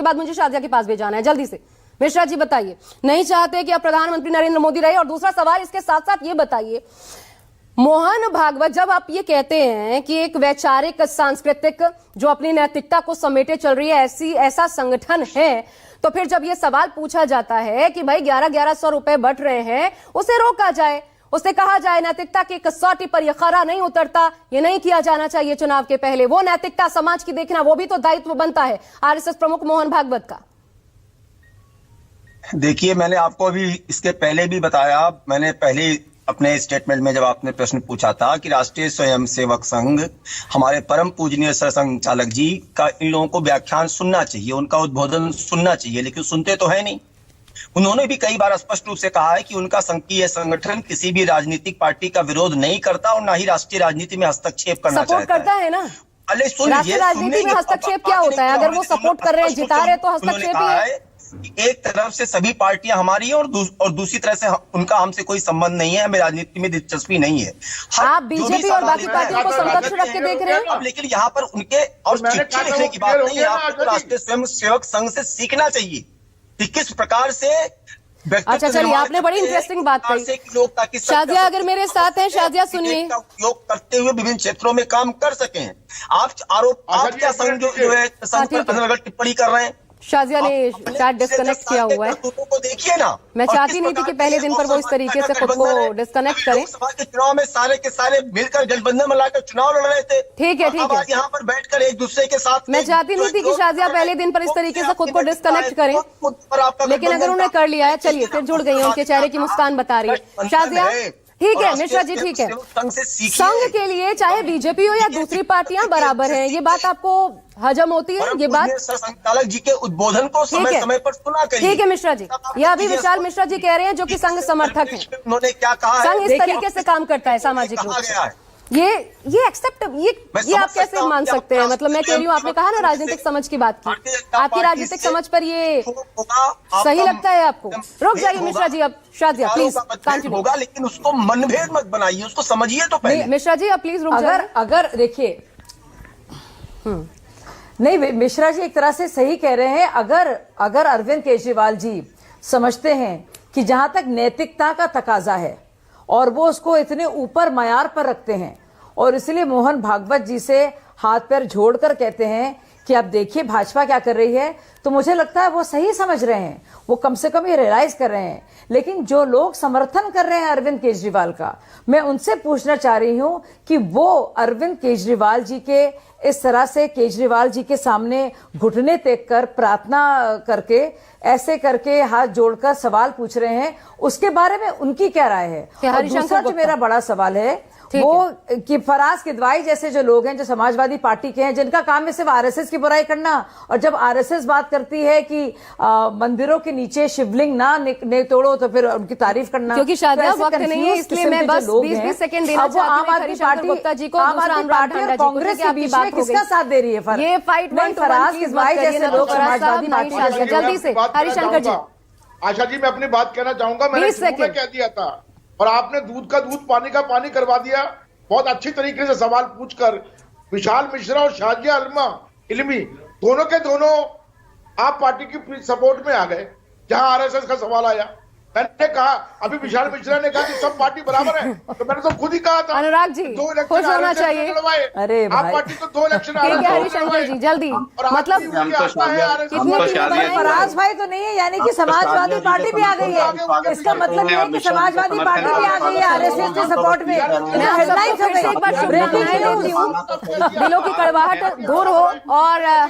बाद मुझे शाजिया के पास भी जाना है, जल्दी से। मिश्रा जी बताइए, नहीं चाहते कि अब प्रधानमंत्री नरेंद्र मोदी रहे? और दूसरा सवाल इसके साथ साथ ये बताइए, मोहन भागवत, जब आप ये कहते हैं कि एक वैचारिक सांस्कृतिक जो अपनी नैतिकता को समेटे चल रही है ऐसा संगठन है, तो फिर जब ये सवाल पूछा जाता है कि भाई 1100 रुपए बट रहे हैं, उसे रोका जाए, उससे कहा जाए नैतिकता की कसौटी पर यह खरा नहीं उतरता, ये नहीं किया जाना चाहिए चुनाव के पहले, वो नैतिकता समाज की देखना, वो भी तो दायित्व बनता है आरएसएस प्रमुख मोहन भागवत का। देखिए, मैंने आपको अभी इसके पहले भी बताया, मैंने पहले अपने स्टेटमेंट में जब आपने प्रश्न पूछा था कि राष्ट्रीय स्वयंसेवक संघ, हमारे परम पूजनीय सरसंघचालक जी का इन लोगों को व्याख्यान सुनना चाहिए, उनका उद्बोधन सुनना चाहिए, लेकिन सुनते तो है नहीं। उन्होंने भी कई बार स्पष्ट रूप से कहा है कि उनका संघीय संगठन किसी भी राजनीतिक पार्टी का विरोध नहीं करता और ना ही राष्ट्रीय राजनीति में हस्तक्षेप करना सपोर्ट चाहता करता है ना। राष्ट्रीय राजनीति में हस्तक्षेप क्या होता है? अगर वो सपोर्ट कर रहे हैं, जिता रहे, तो हस्तक्षेप ही है। एक तरफ से सभी पार्टियां हमारी हैं और दूसरी तरह से उनका हमसे कोई संबंध नहीं है, हमें राजनीति में दिलचस्पी नहीं है। आप बीजेपी और बाकी पार्टियों को समकक्ष रख के देख रहे हैं। अब लेकिन यहाँ पर उनके और चिट्ठी लिखने की बात नहीं है, आपको राष्ट्रीय स्वयंसेवक संघ से सीखना चाहिए कि किस प्रकार से। अच्छा चलिए, आपने बड़ी इंटरेस्टिंग बात कही। शाजिया अगर मेरे साथ हैं, शाजिया सुनिए। उपयोग करते हुए विभिन्न क्षेत्रों में काम कर सके। आप क्या संघ जो है संघ पर टिप्पणी कर रहे हैं? शाजिया ने चैट डिस्कनेक्ट किया हुआ है, को देखिए ना। मैं चाहती नहीं थी कि पहले दिन पर वो इस तरीके से खुद को डिस्कनेक्ट करें। लोकसभा के चुनाव में सारे के सारे मिलकर गठबंधन बनाकर चुनाव लड़ रहे थे। ठीक है यहाँ पर बैठकर एक दूसरे के साथ। मैं चाहती नहीं थी कि शाजिया पहले दिन पर इस तरीके से खुद को डिस्कनेक्ट करें, लेकिन अगर उन्होंने कर लिया है, चलिए फिर जुड़ गई, उनके चेहरे की मुस्कान बता रही है। शाजिया ठीक है, मिश्रा जी ठीक है, संघ के लिए चाहे बीजेपी हो या दूसरी पार्टियां बराबर हैं, ये बात आपको हजम होती है? ये बात सरसंघचालक जी के उद्बोधन को समय समय पर सुना करिए। ठीक है मिश्रा जी, यह अभी विशाल मिश्रा जी कह रहे हैं जो कि संघ समर्थक हैं। उन्होंने क्या कहा? संघ इस तरीके से काम करता है सामाजिक रूप से, ये एक्सेप्ट ये आप कैसे मान सकते हैं? मतलब मैं कह रही हूँ, आपने कहा ना राजनीतिक समझ की बात की, आपकी राजनीतिक समझ पर ये सही लगता है आपको? रुक जाइए मिश्रा जी, अब शाजिया प्लीज कंटिन्यू होगा, लेकिन उसको मनभेद मत बनाइए, उसको समझिए तो पहले। मिश्रा जी अब प्लीज रुक जाइए। अगर देखिए, नहीं मिश्रा जी एक तरह से सही कह रहे हैं। अगर अरविंद केजरीवाल जी समझते हैं कि जहां तक नैतिकता का तकाजा है और वो उसको इतने ऊपर मयार पर रखते हैं, और इसलिए मोहन भागवत जी से हाथ पैर जोड़कर कहते हैं कि आप देखिए भाजपा क्या कर रही है, तो मुझे लगता है वो सही समझ रहे हैं, वो कम से कम ये रियलाइज कर रहे हैं। लेकिन जो लोग समर्थन कर रहे हैं अरविंद केजरीवाल का, मैं उनसे पूछना चाह रही हूं कि वो अरविंद केजरीवाल जी के इस तरह से केजरीवाल जी के सामने घुटने टेक कर प्रार्थना करके ऐसे करके हाथ जोड़कर सवाल पूछ रहे हैं, उसके बारे में उनकी क्या राय है? और दूसरा जो मेरा बड़ा सवाल है वो कि फराज किदवाई जैसे जो लोग हैं, जो समाजवादी पार्टी के हैं, जिनका काम है सिर्फ आरएसएस की बुराई करना, और जब आरएसएस बात करती है कि मंदिरों के नीचे शिवलिंग ना तोड़ो, तो फिर उनकी तारीफ करना। क्योंकि शायद वक्त नहीं है, इसलिए मैं बस 20 सेकंड देना चाहती हूं। आम आदमी पार्टी कांग्रेस के बीच में किसका साथ दे रही है? ये फाइट फराज किदवाई जैसे लोग समाजवादी पार्टी। जल्दी से हरिशंकर जी। आशा जी मैं अपनी बात कहना चाहूंगा, मैंने शुरू में कह दिया था और आपने दूध का दूध पानी का पानी करवा दिया। बहुत अच्छी तरीके से सवाल पूछकर विशाल मिश्रा और शाजिया इल्मी दोनों के दोनों आप पार्टी की सपोर्ट में आ गए। जहां आरएसएस का सवाल आया, मैंने कहा, अभी विशाल मिश्रा ने कहा कि सब पार्टी बराबर है, तो मैंने तो खुद ही कहा था अनुराग जी 2 खुश होना चाहिए। अरे आप पार्टी तो 2 इलेक्शन हरिशंकर जी जल्दी, मतलब फराज भाई तो नहीं है, यानी कि समाजवादी पार्टी भी आ गई है। इसका मतलब ये है कि समाजवादी पार्टी भी आ गई है आरएसएस के सपोर्ट में। दिलों की कड़वाहट दूर हो और